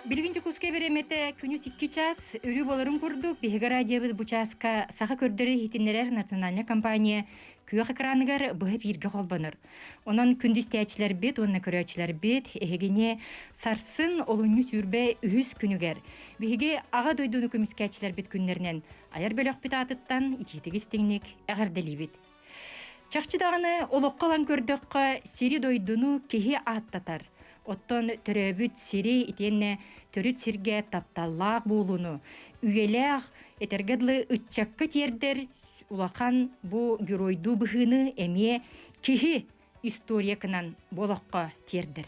Билигинче куске беремете күнүс 2 час өрү болорун курдук. Биһиге радиобыз бу часка саха көрдөрү хитиннерер национальный компания күөх экраныгар быһы бирге холбонор. Онон күндүс тәчләр бит, онна көрөчләр бит, эхегине сарсын олунню сүрбе үһүс күнүгер. Биһиге ага дойдуну көмүскәчләр бит күннәрнән аяр бөлөк бит атыттан ититигис теңник әгәрдели бит. Чакчыдагыны олоккалан көрдөккө сири дойдуну кеһи аттатар. Оттон төрөбүт сири итенне төрүт сирге тапталлаак буулуну. Үйелээх этергедлы ытчакка тиердер улахан бу геройду быхыны эмие кихи историякынан болохко тиердер.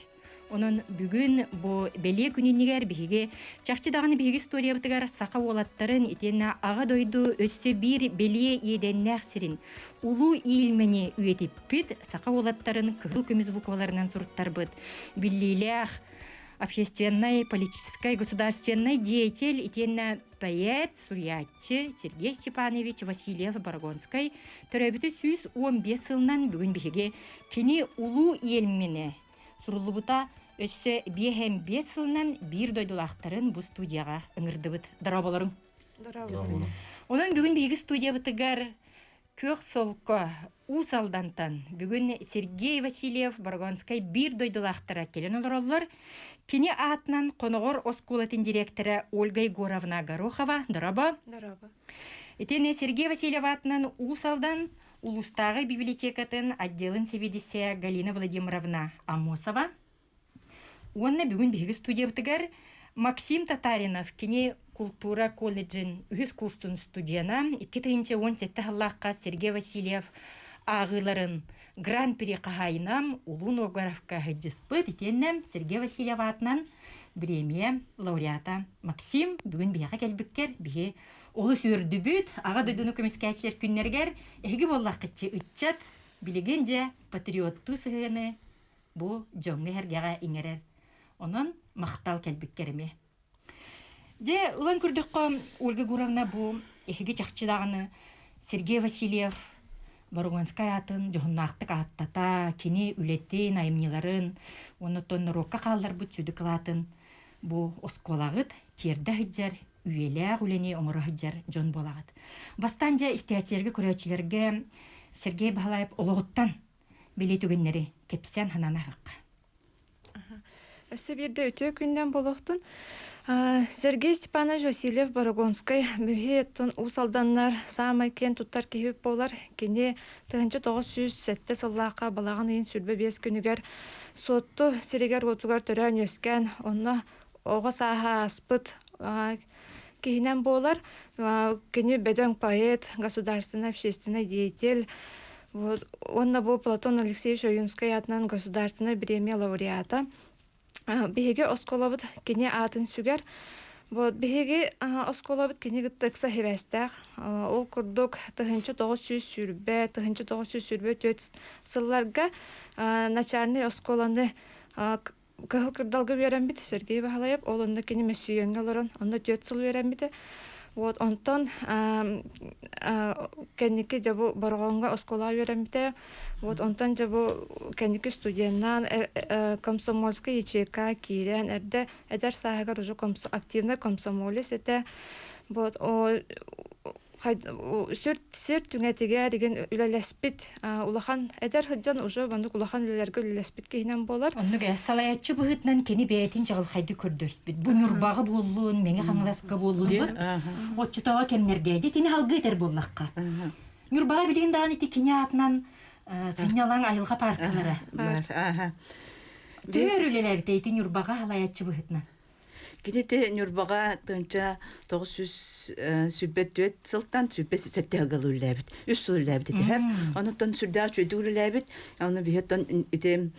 Онон бүгүн бу белие күнүннигер биһиге чакчыдагыны биһиги история бытыгар сака олаттарын итенне ага дойду өссө бир белие иеденнээх сирин улуу иилмени үйетиппит сака олаттарын кыгыл көмүз букваларынан суруттарбыт. Биллилээх общественной, политической, государственной деятель итенне поэт, сурьятчы Сергей Степанович Васильев Баргонской төрөбүтү 115 сылынан бүгүн биһиге кини улуу иелмени сурулубута өссө 5 сылынан бир дойдулактарын бу студияга ыңырдыбыт. Дараболорун. Онон бүгүн биһиги студия бытыгар көк солко усалдантан бүгүн Сергей Васильев Баргонской бир дойдулактара келен олороллор. Кини атынан коногор осколатын директора Ольга Егоровна Горохова. Дараба. Этене Сергей Васильев атынан усалдан улустагы библиотекатын отделын себедисе Галина Владимировна Амосова. Онна бүгүн биһиги студия бытыгар Максим Татаринов кини культура колледжин үз курстун студияна 2017 халлакка Сергей Васильев агыларын гран-при кахайнам улун огоровка хеджиспыт итеннем Сергей Васильев атынан премия лауреата Максим бүгүн бияга келбиккер биһи олу сүрдүбүт ага дойдуну көмүскәчләр күннәргәр эги боллакчы ытчат билигенде патриотту сыгыны бу жоңны хергәгә иңерер. Онон мактал келбиккереме. Же улан күрдөккө Ольга Гуровна бу эги чакчыдагыны Сергей Васильев Баргонская атын жоннактык аттата кини үлеттен айымниларын онотон рокка калдар бу сүдүклатын бу осколагыт терде хиджар үйеле гүлени оңора хиджар жон болагыт. Бастанжа истиячилерге көрөчүлөргө Сергей Бахалаев ологуттан билетүгөннери кепсен ханана хакка. Өсі бірді өте күннен болуқтын. Сергей Степанович Васильев Барагонской бүйе еттін усалданнар самай кен туттар кейіп болар. Кене 1907 сыллаққа балағын ең сүрбе 5 күнігер сотты сирегер отугар төрән өскен, онна оға саха аспыт кейінен болар. Кене беден поэт, государственный общественный деятель. Онна бұл Платон Алексеевич Оюнской атынан государственный премия лауреата. Биһиге осколобут кини атын сүгер. Вот биһиге осколобут кини гыттыкса хебестак. Ол курдук 1900 сүрбе, 1900 сүрбе төт сылларга начальный осколаны кыл кырдалга берен бит Сергей Бахалаев. Ол онда кини месүйөнгө лорон, онда төт сыл берен бит. Вот онтон кенники жабу баргонга оскола берен бит. Вот онтон жабу кенники студенттан комсомольский ячейка кирен эрде эдер сагар уже активный комсомолец это вот сер түңәтеге деген үлелеспит улахан эдер хыджан уже бандык улахан үлелерге үлелеспит кейнен болар. Оннуга салаятчы быһытнан кени бәйтин жагыл хайды көрдөспүт. Бу нурбагы боллун, меңе хаңласка боллун. Отчутага кемнерге дитини халгытер боллакка. Нурбага билген дагы ити кени атынан сыйналаң айылга паркылары. Бар. Төрүлелер дейти нурбага салаятчы быһытнан. Кенете Нюрбага тынча 900 сүббет сылтан сүббет сеттелгалы үлләбит. Үс сыл үлләбит итеп. Онтон сүрдә чөйдү үлләбит. Аны бихеттен ите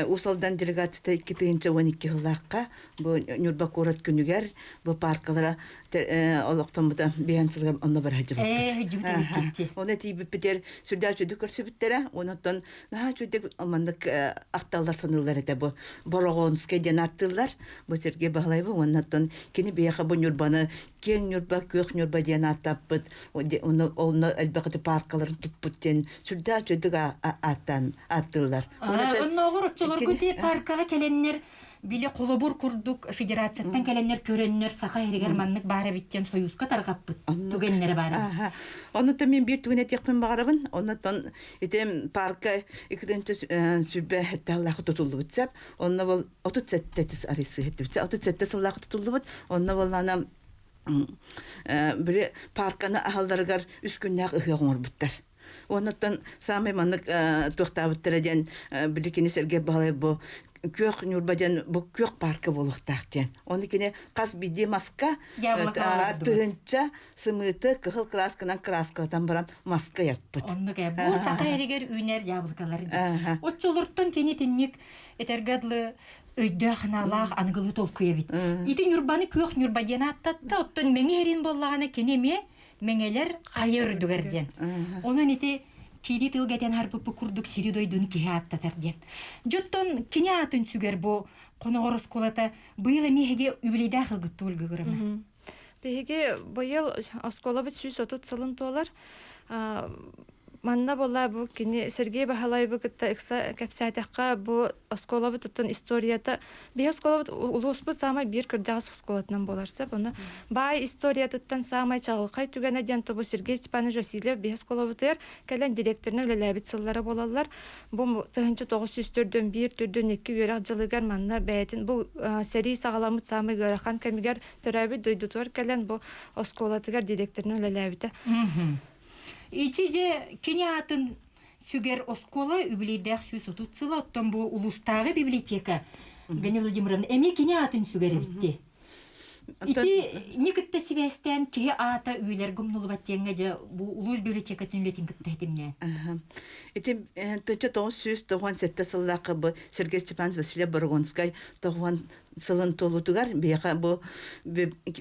усалдан делегацияда 2012 еллакка бу Нюрба корот күнүгер бу паркалара олоктон буда беянсылга онда бар хаҗып. Оны тибип битер сүрдә чөйдү көрсөбүттере. Онтон наһа чөйдү алмандык акталлар санылар ите бу Борогонский ден аттылар. Бу Сергей Бахалаев оннан кини бияха бу Нюрбаны кен Нюрба көк Нюрба ден аттаппыт. Оны албакыты паркаларын туппуттен сүрдә чөйдү аттан аттылар. Онна огорчолор көтө паркага келеннер Биле колобур курдук федерацияттан келеннер көрөннөр сака эригер маннык баара биттен союзга таргаппыт. Түгеннери баара. Онута мен бир түгене текпен багарабын. Онутан итем парка икиденче сүбе хетталлах тутулубут сап. Онна бол 37 арисы хеттибит. 37 сыллах тутулубут. Онна боллана бир парканы ахалдаргар 3 күннәк ыгыгыңыр буттар. Онуттан самый маннык тохтабыттыраден биликини серге балай бу кök нюрбаден бу кök паркы болуктактен. Оны кине кас биди маска тынча сымыты кыхыл красканан краскатан баран маска яппыт. Онну ке бу сака эригер үнер ябылкалар. Отчолорттон кени тинник этергедлы өйдө ханалах ангылы толкуя бит. Ити нюрбаны кök нюрбаден аттатта оттон меңе эрин боллаганы кенеме меңелер кайыр дүгерден. Онун ити кири тылгатен харпыпы курдук сири дойдун кихе аттатарден. Жоттон кине атын сүгер бу коногорос колата быйыл мехеге үбилейдә хылгытты өлгөгөрөмө. Беге быйыл оскола бит 130 сылын толар. Манна болла бу кини Сергей Бахалаева кытта экса кепсайтакка бу оскола битын историята бе оскола улуспут самай бир кырдагас осколатынан боларса буну бай историятыттан самай чагылкай түгенеден тобу Сергей Степанович Васильев бе оскола битер келен директоруна өлелебит сыллары болалар. Бу 1904дөн 1 түрдөн 2 үйрак жылыгар манна бәйтин бу сери сагаламыт самай гөрахан кемигер төрөбү дойдутор келен бу осколатыгар директоруна өлелебите. Ичиде кине атын сүгер оскола үбилейдәк сүз отутсыла оттан бу улустагы библиотека Галина Владимировна эми кине атын сүгер битти. Ити никытта сибестен ки ата үйлер гумнулбаттенге же бу улус библиотека түнлетин кыттайтымне. Ити тынча 997 сыллакы бу Сергей Степанович Васильев Баргонскай тогон сылын толутугар бияка бу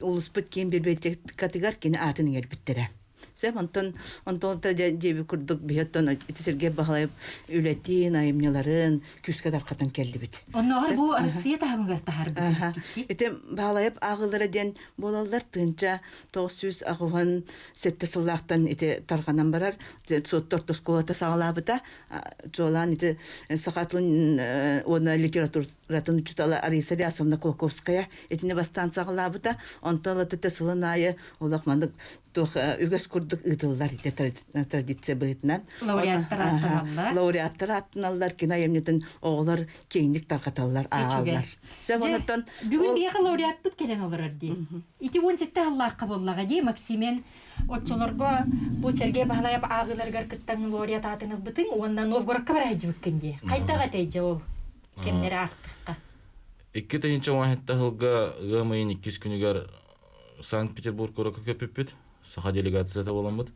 улус бүткин библиотекатыгар кине атын элбиттере. Сәп онтон та деби курдук бияттан Сергей Бахалаев үлетин айымняларын күскә таркатан келди бит. Онногар бу Россия тагынгар тахар бит. Ите Бахалаев агылары ден болалар тынча 900 агыгын 7 сыллактан ите тарганан барар. Соттор сколата сагалабыта жолан ите сакатлын она литературатын читала Ариса Лясовна Колковская этине бастан сагалабыта онтала тете сылынайы олакмандык тох үгәс курдук ытыллар ите традиция бытынан лауреаттар аттыналар кинаемнетен оголар кеңдик таркаталар аалар. Сәбонаттан бүгүн бияга лауреат бут келен олар ди. Ити 17 Аллахка боллага ди Максимен отчолорго бу Сергей Бахалаев агыларгар кыттан лауреат атыны бытын ондан Новгородка бара жибкенде. Кайтага тейже ол кемнер актыкка. 2-нче вахетта хылга гамыйын 2 күнүгөр Санкт-Петербургка көпүппүт. Саха делегацияда боламыд.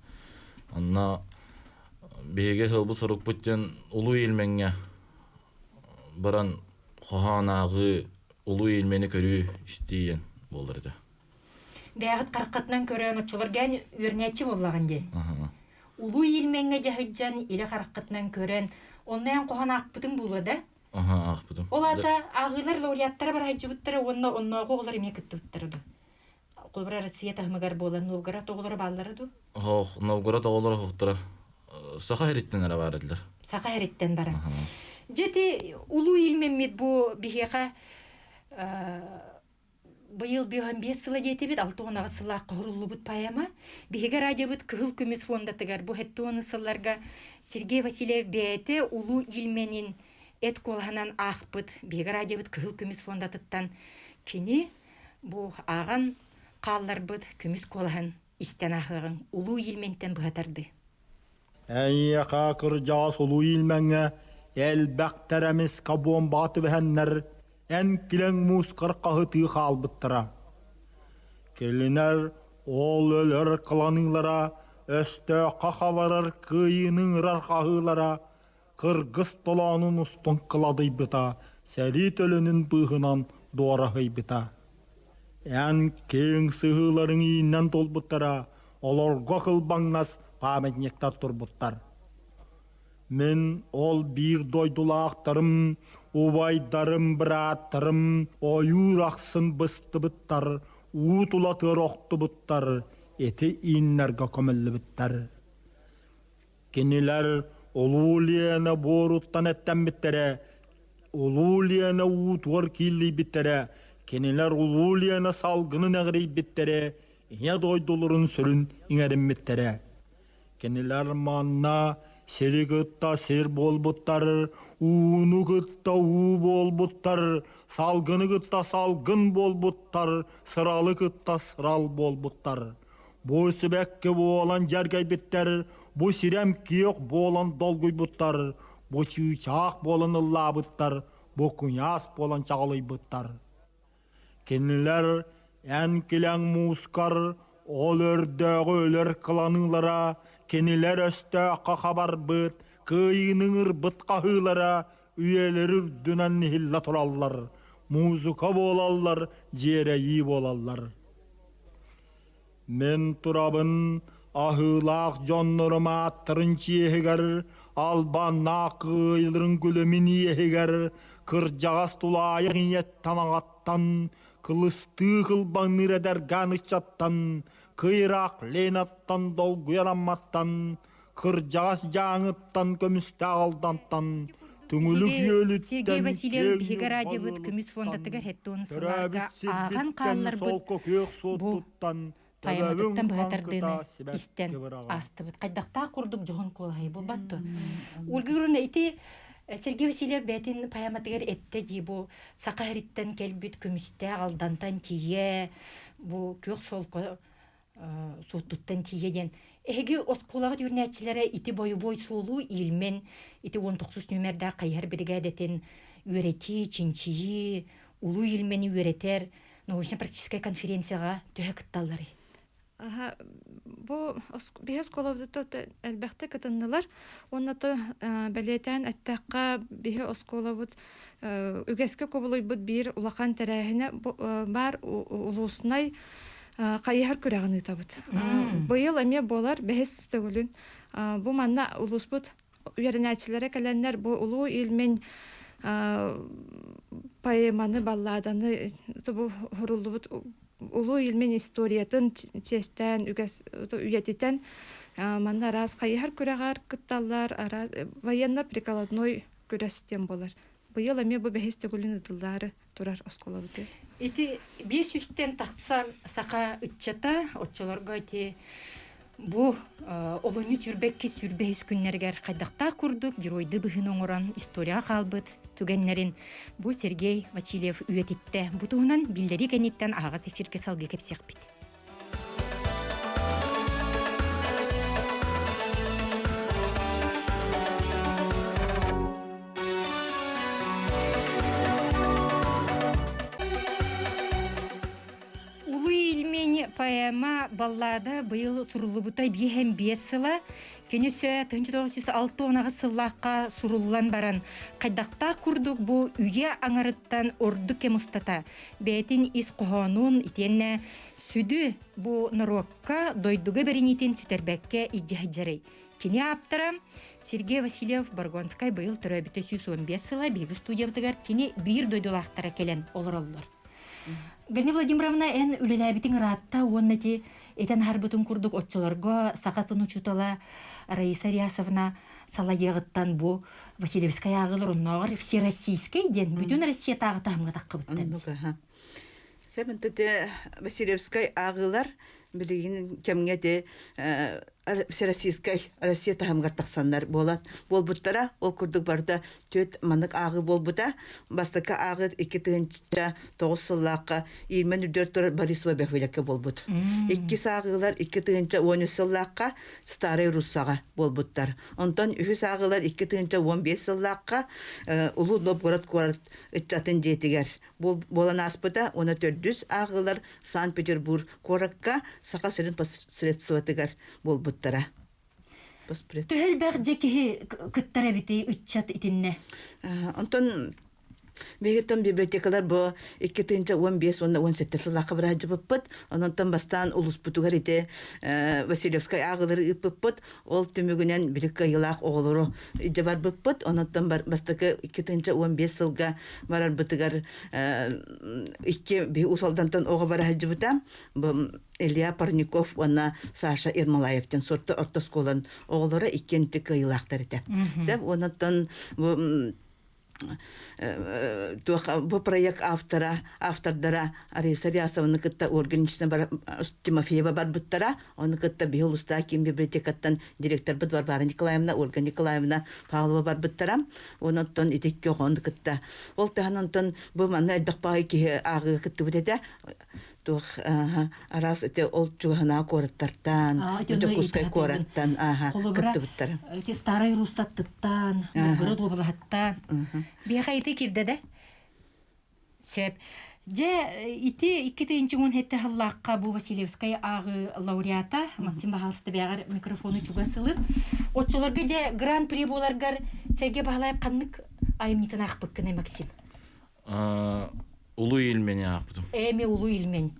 Анна беге хылбы сорок бүттен улуу илменге баран хоханагы улуу илмени көрүү иштейен болдырды. Дагыт каркатынан көрөн очуларга өрнәчи боллаган ди. Улуу илменге жахыджан иле каркатынан көрөн оннан коханак бутун булады. Акпытым. Олата агылар лауреаттар бар хажыбыттары онно оголар эмекиттиптирди. Колбара Россия тахмагар болан Новгород оголары баллары ду. Новгород оголары хоктора. Саха хериттен ара бардылар. Саха хериттен бара. Жети улуу илмеммит бу бихека быйыл 15 сыла жетебит 6 сыла курулубут паяма. Бихеге радиобут кыл күмүс фондатыгар бу хеттоны сылларга Сергей Васильев бете улуу илменин эт колханан акпыт. Бихеге радиобут кыл күмүс фондатыттан кини бу аган қаллар бұд күміс қолағын істен ақығын ұлу елментен бұғатарды. Әйе қақыр жас ұлу елменге әл бәқтәрәміз қабуын баты бәхәннер ән кілең мұз қырқағы тұйық албыттыра. Келінер ол өлір қыланыңлара, өсті қақаварыр күйінің рарқағылара, қырғыз толанын ұстын қыладый бұта, сәли төлінің бұғынан дуарағый бұта. Ән кең сығыларын иіннен толбыттара, олар ғақыл баңнас паметнектар тұрбыттар. Мен ол бір дойдулақтарым, убайдарым біраттарым, ойыр ақсын бысты бұттар, ұтулатыр оқты бұттар, еті иіннерге көмілі бұттар. Кенелер олу лиені боруттан әттен біттері, улуулияна уутуар килли биттере, кенелер улуулияна салгынын агрей биттере, ине дойдулурун сөрүн иңериммиттере. Кенелер манна сери кытта сер болбуттар, ууну кытта уу болбуттар, салгыны кытта салгын болбуттар, сыралы кытта сырал болбуттар. Бу себекке болан жаргай биттер, бу сирем киок болан долгуйбуттар, бу чыйчак болан ыллабыттар, бу куняс болан чагалыйбыттар. Кенелер ән киләң мускар, ол өрдәгы өлер кыланылара, кенелер өстәққа хабар быт, кыйының ырбыт қағылара, үйелер үрдінен хилла тұраллар, музыка болаллар, жерейі болаллар. Мен турабын ахылақ жоннырыма аттырынчы ехегер, албанна кыйлырын күлімін ехегер, кыржағас тулайық ниеттан ағаттан, кылысты кылбаңныр әдер ганычаттан, кыйрақ ленаттан долгуярамматтан, кыржағас жаңыттан көмісті алдантан, түңілік өліттен... Сергей Васильев Биһига радиобыт күміс фондатыгар хеттуын сыларға аған қалылар бұд паяматыттан бұғатардыны істен астыбыт. Қайдақта құрдық жоғын қолғай бұл батту. Улгырына ити Сергей Васильев бәтін паяматыгар әтті дей бұл сақағыриттен кәлбіт күмісті алдантан тие, бұл көк солқы суыттыттан тие ден. Эге осколағы дүрнәтчілері ити бой суылу илмен, ити 19 нөмерді қайыр бригадетін үйрети, чинчии, улу илмені үйретер, научно-практическая конференцияға төһә кытталлары. Бу бихес коловдуто әлбәхте кытыннылар. Оннато бәлетән әттәкка бихе осколовут үгәскә кобулойбут бир улахан тәрәһенә бар улуснай кайһар күрәгән итабыт. Быел эме болар бәһис төгүлүн. Бу манна улуспут үернәчләре кәләннәр бу улу илмен поэманы балладаны бу хурулубут улу илмен историятын честен үйетитен манна раз кайһар күрәгәр кытталлар военно прикладной күрәстен болар. Быел эме бу бәһис төгүлүн итыллары турар осколабыты. Ити 500-тен тақса сақа үтчата, отчаларға ити бұ олыны сүрбекке сүрбейіз күннергер қайдақта күрдік, геройды бұғын оңыран история қалбыт түгеннерін бұ Сергей Васильев үйетітті. Бұтығынан білдері кәнеттен ағас эфирге салғы кепсек бит. Поэма баллада быйыл сурулубутай биэхэм биэс сыла, кенесе 1906 сыллаққа суруллан баран. Қайдақта күрдік бұ үйе аңарыттан орды кемустата. Бәтін ис қоғанун итенне сүді бұ нарокка дойдуға берінетін сүтербәкке иджахиджарай. Кене аптара Сергей Васильев Баргонскай быйыл түрәбіті 115 сыла бейгі студиявдығар кене бір дойдулақтара келен олар олар. Галина Владимировна эн үлеләбитин ратта оннати этен харбытын курдук отчолорго сакатын учутала Раиса Рясовна салайыгыттан бу Васильевская агылыр онногор всероссийский ден бүтүн Россия тагы тамга таккыбыттан. Себентете Васильевская агылар билигин кемге де Всероссийская Россия тагымга таксаннар болат. Болбуттара ол курдук барда төт манык агы болбута. Бастыка агы 2-9 сыллакка 24 Борисова бәхвелекке болбут. 2 сагылар 2-13 сыллакка Старый Руссага болбуттар. Онтан 3 сагылар 2-15 сыллакка Улуу Новгород курат ичатын жетигер. Болан аспыта 14 агылар Санкт-Петербург коракка сака сырын посредствотыгар болбут. Төхіл бәғде кеге күттара бите үтчат итинне? Антон бегеттен библиотекалар бу 2-15-17 сылақы бір ажы бұппыт. Онтан бастан улус бұтуғар ете Васильевскай ағылары ұппыт. Ол түмігінен бірікке елақ оғылыру жабар бұппыт. Онтан бастықы 2-15 сылға барар бұтығар бі усалдантан оғы бар ажы бұтам. Илья Парников, она Саша Ермолаевтен сорты ортосколан оғылары икенті кайылақтар ете. Сәп, онтан бу проект автордара Ариса Рясовна кытта органична бар Тимофеева бар буттара, оны кытта бил уста ким библиотекаттан директор бут Варвара Николаевна, Ольга Николаевна Павлова бар буттара, онтон итекке гонды кытта. Ол таһанонтон бу манна элбек бай ки агы кытты бүдәдә. Тух арас эте ол чугана кораттартан, жокускай кораттан, кытты буттара. Эти старый рустаттан, город облахаттан. Бияхайты кирде да? Сөп. Же ити 2-нче халлакка бу Васильевская агы лауреата Максим Бахалсты бягар микрофону чугасылып. Отчолорга же гран-при боларгар Сергей Бахалаев каннык айымнитен акпыккыны Максим. Улуу ил мени акпытым. Эми улуу илмен.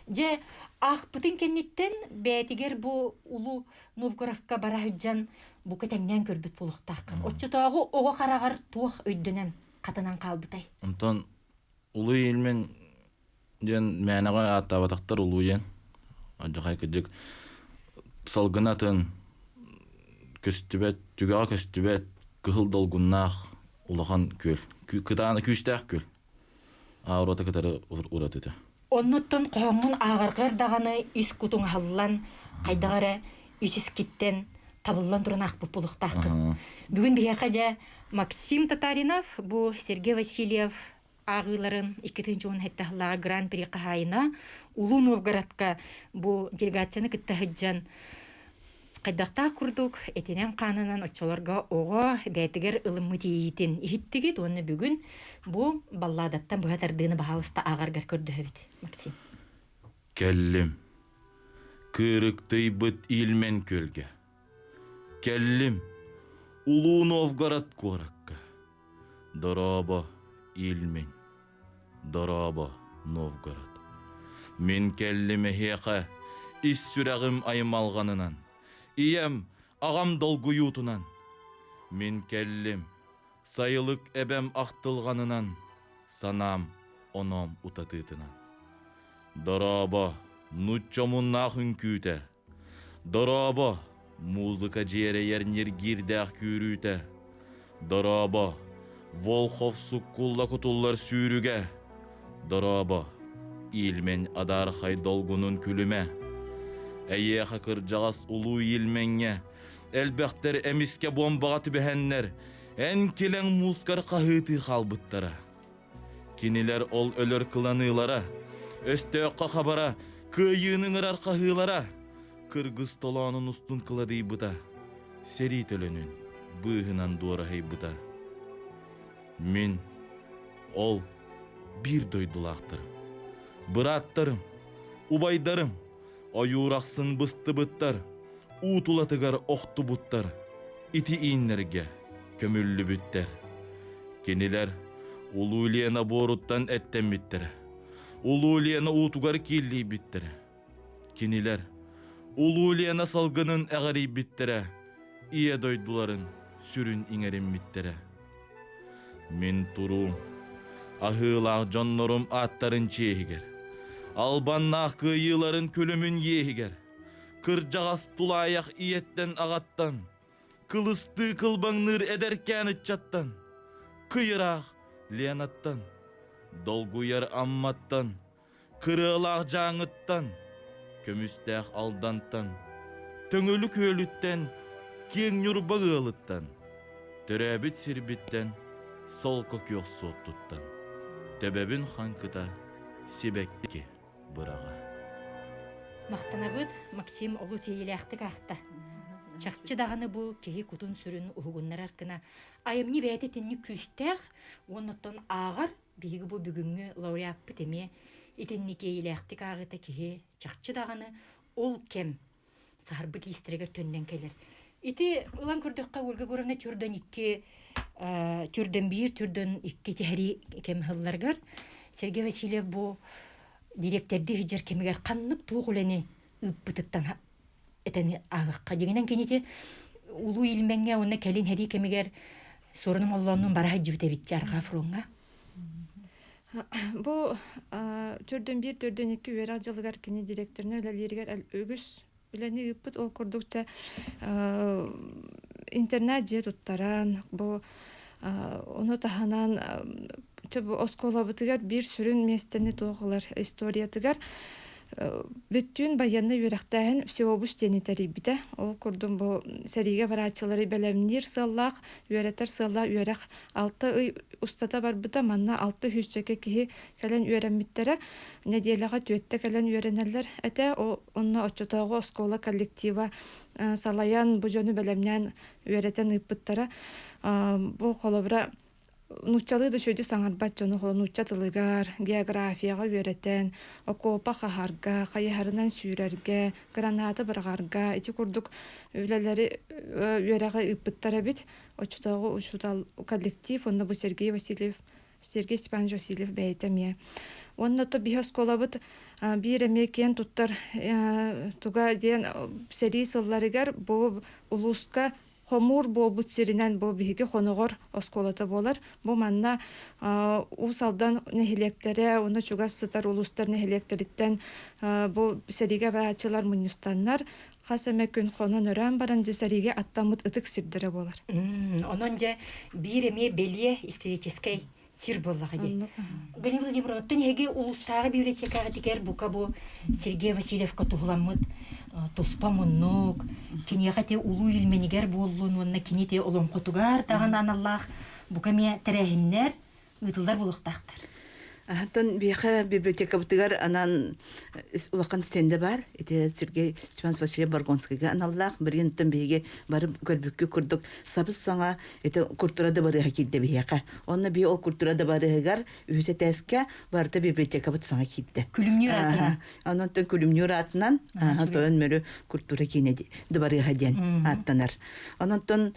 Же акпытын кенниттен бәтигер бу улуу Новгородка бара хүджан бу кетеңнен көрбүт булуктаккан. Отчотогу ого карагар туох өйдөнен катынан калбытай. Онтон улуу ил мен ден мәнага атабатактар улуу ен. Ажакай кыжык салгынатын көстүбөт, түгага көстүбөт, кыхыл долгуннах улахан көл. Кытаны күстәк көл. Аурата кытары уратыты. Онноттон коңун агаргар даганы ис кутуң халлан кайдагара исискиттен табыллан туран акпып булуктакын. Бүгүн бияка Максим Татаринов, бу Сергей Васильев агыларын 2-нче гран-при кахайына Улуу Новгородка бу делегацияны кыттахыджан кайдакта курдук, этенен канынан отчолорга ого бәтигер ылыммы тийтин ихиттигит, оны бүгүн бу балладаттан буатардыны бахалыста агаргар көрдөбүт. Максим. Келлим. Кырыктый быт илмен көлге. Келлим. Улуу Новгород коракка. Дороба илмен. Дороба Новгород. Мен келлиме хеха ис сүрәгым айымалганынан. Ием ағам долгуютунан. Мен келлим сайылык эбем ақтылғанынан. Санам оном утатытынан. Дороба нуччомуннах үнкүйте. Дороба музыка жере ернер гирдах күрүйте. Дороба волхов суккулла кутуллар сүйрүге. Дороба илмен адар хай долгунун күліме. Әйе хакыр жағас улуу илменге. Әлбәқтер әміске бомбаға түбәхәннер. Ән келең мускар қағыты қалбыттара. Кинилер ол өлір кыланылара. Өстөққа қабара, күйінің ырар қағылара. Кыргыз толанын устун кыладый бұта. Сери төлөнүн, бұғынан дуарахай бұта. Мен, ол, bir дойдулақтырым. Быраттарым, убайдарым, аюрақсын бысты бұттар. Утулатыгар оқты бұттар. Ити иннерге, көмілі бүттер. Кенелер, улулиена боруттан әттен біттері. Улулиена утугар келли біттері. Кенелер, улулиена салгынын әғари біттері. Ие дойдуларын сүрін иңерін біттері. Мен турум, ахылақ жоннорум аттарын чейгер. Албаннақ күйіларын көлімін егер. Кыржағас тулаяқ иеттен ағаттан. Кылысты кылбаңныр әдеркен үтчаттан. Кыйырақ ленаттан. Долгуяр амматтан. Кырылақ жаңыттан. Көмістәқ алдантан. Төңөлі көліттен. Кең нүрбағылыттан. Түрәбіт сирбіттен. Сол көкеқ соттуттан. Төбәбін қанқыта себекке бұраға. Мақтанабыд Максим олу сейіләқтік ақта. Чақчы дағаны бұл кеге күтін сүрін ұғынлар арқына. Айымны бәйті тінні күстәқ, оныттан ағар бейгі бұл бүгінгі лауреат бітеме етінні кейіләқтік ағыта кеге чақчы дағаны ол кем сағарбы кейістірегер төннен келер. Ити ұлан көрдіққа өлгі көріне түрден 2, түрден 1, түрден 2 тәхәрі кем ғылларғар. Сергей Васильев бұл директорды хиджар кемегер қаннық туғылені үппітіттен әтәні ағыққа. Дегенен кенеті улу илменге оны кәлін хәри кемегер сорының олланның бара жібіте бітті арға фронға. Бұл түрден 1, түрден 2 верақ жылығар кені директорны өләлергер өгіс үләні үппіт ол көрдікті интернет же тұттаран бұл Оны таханан чөбү осколабытыгар бир сүрүн местени тоголар историятыгар бүттүн баянны үрәхтәһен всеобуш тенитәри бите. Ол курдум бу сәриге врачылары белемнир сыллах, үрәтер сылла үрәх 6 устата бар бита манна 6 хүчәкә киһи кален үрәммиттере неделяга төттә кален үрәнәләр. Әтә онны очотагы оскола коллектива салаян бу җоны белемнән үрәтән иппеттәре. Бу холобра Нучалы да шөйді саңарбат жону холо нуча тылыгар, географияға өретен, окопа қахарға, қайыхарынан сүйрерге, гранаты бірғарға, эти курдук өлелері өреға ыппыттара бит, очутағы ушутал коллектив, онда бұл Сергей Степанович Васильев бәйтәмия. Онда то бихос колабыт бір эмекен туттар туга ден сери сылларыгар бұл улуска Хомур болбут сиринен бо биһиги хоногор осколата болар. Бу манна усалдан нехилектере, оны чугас сытар улустар нехилектериттен бу сериге врачылар мунюстаннар хасеме күн хонон өрән баранжы сериге аттамыт ытык сирдере болар. Онон же бир эме белие исторический сир боллага де. Галина Владимировна, тон хеге улустагы библиотекага тигер бука бу Сергей Васильевка тугуламыт туспа муннук, кинияхате улу илменигер боллун, онна кинете олон котугар таган аналлах, бука ме терехиннер, ытылдар булуктактар. Тон биха библиотека бутыгар анан улакан стенде бар. Ите Сергей Степанович Васильев Баргонскийга аналлах бирген тон биге барып көрбүккө курдук. Сабыз саңа ите культурада бары хакилде бияка. Онна би ол культурада барыгар үсө теске барда библиотека бут саңа килде. Күлүмнүр атынан. Анан тон күлүмнүр атынан тон мөрү культура кинеди. Дыбары хаден аттанар. Анан тон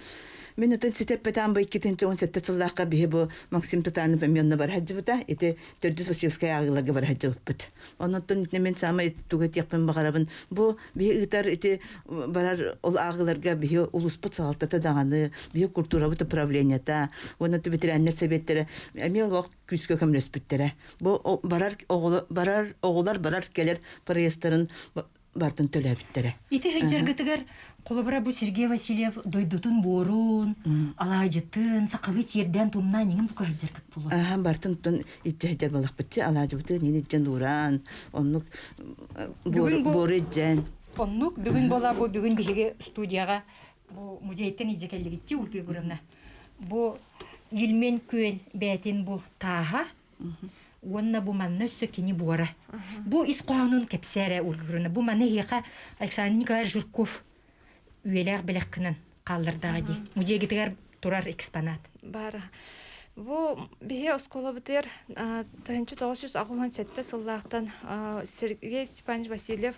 мен өтен сетеппетан бай 2017 жыллаққа бе бу Максим Татанов менне бар хаҗыбыта. Ите 480 агыларга бар хаҗыбыт. Оннан мен самай тугат япын багарабын. Бу бе итар ите барар ол агыларга бе улуспут салтата даганы, бе культура бу управлениета. Оннан битерәннәр советләре эме вак күскә көмреспүттере. Бу барар оглар барар келер проектларын бартын төләбиттере. Ите хаҗыргытыгар колобра бу Сергей Васильев дойдутун борун, алажытын, сакалы жерден тумна нигин бу хаҗыргыт булу. Бартын тон иҗҗәҗәр балык битче алажыбыты нени җен уран, оннук борыҗен. Оннук бүгүн бола бу бүгүн биге студияга бу музейтен иҗекеллигитти улпи бурамна. Бу илмен көл бәтин бу таха. Онна бу манна сөкени буара. Бу исқанун кепсәре улгырына. Бу манна хиқа Александр Николаевич Жирков үеләр беләккенен калдырдагы ди. Музейге тигәр турар экспонат. Бара. Бу бие оскола битер 1967 сыллактан Сергей Степанович Васильев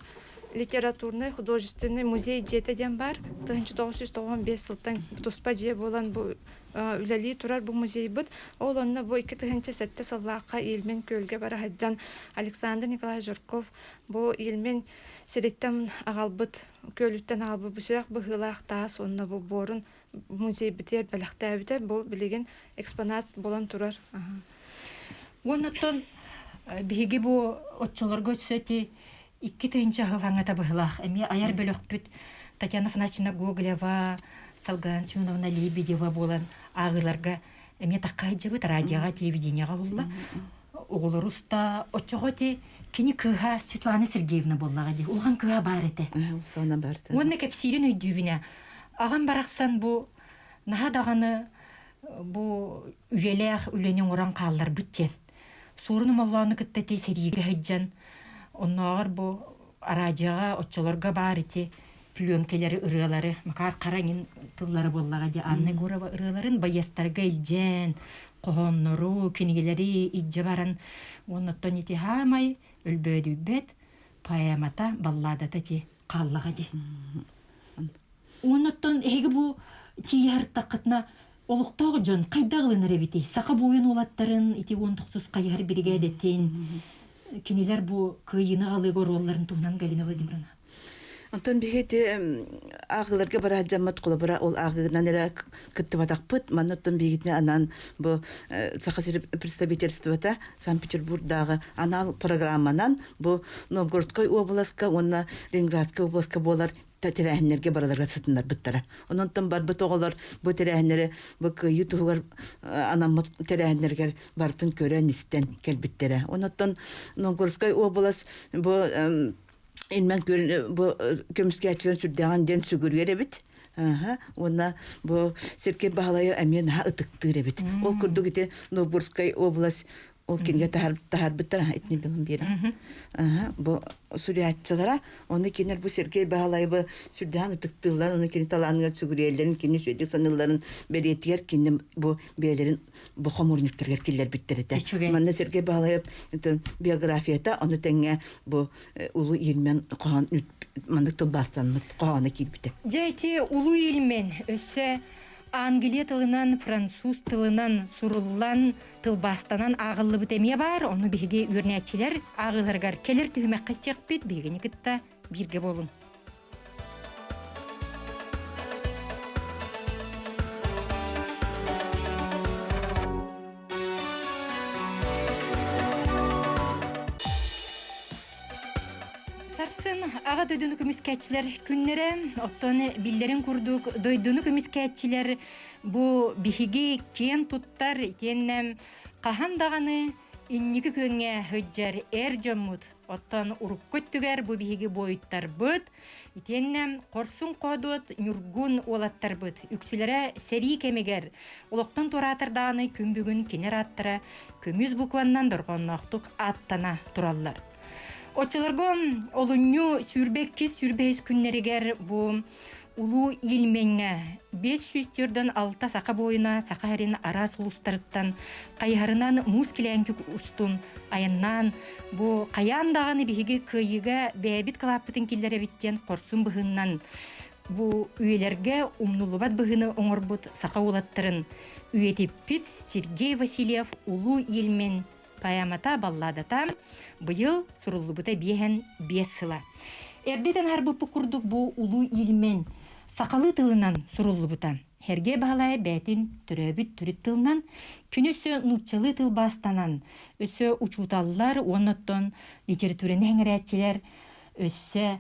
литературный художественный музей жетеден бар. 1995 сылтан туспа же болан бу үләли турар бу музей бит. Ол онна бу 2007 сыллакка илмен көлгө бара хаҗан Александр Николаевич Жирков бу илмен сереттен агалбыт көлүттен агалбы бу сүрәк быгылак таас онна бу борун музей битер беләктәбите бу билеген экспонат болан турар. Оннан биге бу отчолорго сөти 2-нче хылаңата быһылах. Эми аяр бөлөкпүт Татьяна Афанасьевна Гоголева, Салган Семеновна Лебедева болан агыларга эми таккай жабыт радиога, телевиденияга булла. Оголор уста очоготи кини кыха Светлана Сергеевна боллага ди. Улган кыха бар эте. Сона бар. Онна кепсирин өйдүбүнө. Аган бараксан бу наха даганы бу үелех үленең уран каллар биттен. Сорunu малланы кыттати сериге хаҗан. Онногар бу радиога очолорга бар ити пленкелери ырылары, макар караңын тыллары боллага ди. Анна Гурова ырыларын баястарга илжен, кохоннору, кинигелери иҗе баран. Оннотон ити хамай өлбөдүбет поэмата балладата ти каллага ди. Оннотон эге бу тияр такытна олуктагы жон кайдагылыныр бити. Сака буйын улаттарын ити 19 кайыр бирге деттен. Кинилер бу кыйыны алыгы ролларын тугнан Галина Владимировна. Антон бигете агыларга бара жаммат кула бара ол агынан эре кытты батакпыт. Маннотон бигетне анан бу сахасир представительствота Санкт-Петербургдагы анал программанан бу Новгородской областка, онна Ленинградская областка болар тәрәһеннәргә бараларга сытыннар биттара. Оннан бар бит оголар бу тәрәһеннәре бу ютугар анамат тәрәһеннәргә бартын көрән истен келбиттере. Оннан Новгородская область бу инмен бу көмскәчләр сүрдәгән ден сүгүргәре бит. Онна бу Сергей Бахалая әмен ха ытыктыре бит. Ол күрдүк ите Новгородская область ол кинге тахар биттер этни билим бери. Бу сүрәтчеләр, оны кинер бу Сергей Бахалая бу сүрдәгән ытыктылар, оны кине таланга сүгүрәләрен, кине сөйдек саныларын белетер, кине бу бәйләрен бу хомурниктергә килләр биттерде. Менә Сергей Бахалая биографияда аны тәңгә бу улы ирмен кан мандык бастан каны килбите. Жайти улу илмен өсө Англия тылынан, француз тылынан суруллан тылбастанан агыллы битеме бар. Оны биге үрнәтчиләр агыларгар келер түмәк кыстык бит бигене китта бирге болун. Сарсын ага дойдуну көмүскәтчиләр күннәре, оттон билләрен курдук, дойдуну көмүскәтчиләр бу биһиги кен туттар итеннәм кахандаганы инниге көнгә хөҗҗәр жоммут, оттон уруккөт түгәр бу биһиги бойыттар бит, итеннәм корсун кодот нургун олаттар бит, үксүләре сери кемегер, улоктан туратырдаганы күн бүгүн кинер аттыра, көмүз букваннан доргонноктук аттана тураллар. Очолорго олунню сүрбекки сүрбейс күннеригер бу улу илменге 500 түрдөн 6 сака бойына сака харин ара сулустарыттан кайharынан муз киләнкүк устун аяннан бу каяндаганы биһиги кыйыга бәбит калаппытын киллере биттен корсун быһыннан бу үелерге умнулубат быһыны оңорбут сака улаттырын үетиппит Сергей Васильев улу илмен Паямата балладата быйыл суруллубута биһен 5 сыла. Эрдетен харбыппы курдук бу улу илмен сакалы тылынан суруллубута. Херге Бахалая бәтин төрөбүт түрүт тылынан күнөсө нутчалы тыл бастанан өсө учуталлар онноттон литератураны хәңрәтчиләр өсө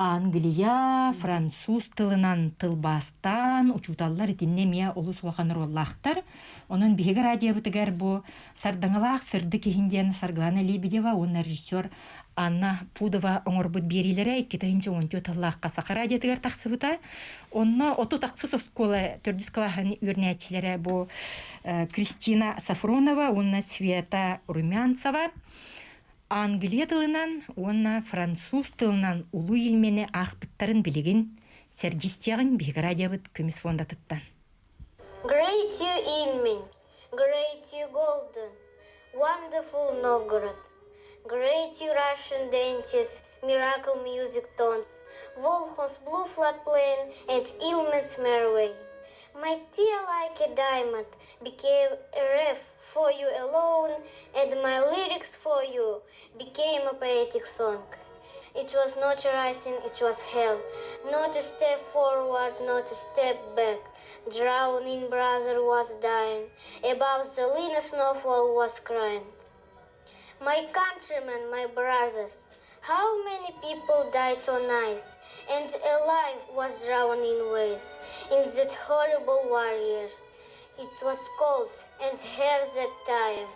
Англия, француз тылынан тылбастан, учуталлар итиннемия олу сулаханыр оллахтар. Онын биһиге радиобытыгар бу сардаңалаах сырды кехинден Сарглана Лебедева, онна режиссер Анна Пудова оңорбут берилере 2-10 тыллааққа сақа радиотыгар тақсыбыта. Онна оту тақсыз оскола төрдіскалахан үрнәтчілері бу Кристина Сафронова, онна Света Румянцева. Англия тылынан, онна француз тылынан улу илмені ақпыттарын білеген сәргістияғын биһиге радиобыт көміс фондатыттан. Great you Ilmen, great you Golden, wonderful Novgorod, great you Russian dances, miracle music tones, Volkhon's blue flood plain and Ilmen's merry way. My tear like a diamond became a reef for you alone, and my lyrics for you became a poetic song. It was not a rising, it was hell, not a step forward, not a step back. Drowning brother was dying, above the lean snowfall was crying. My countrymen, my brothers, how many people died on ice, and alive was drowned in waves, in that horrible war years. It was cold and hard that time,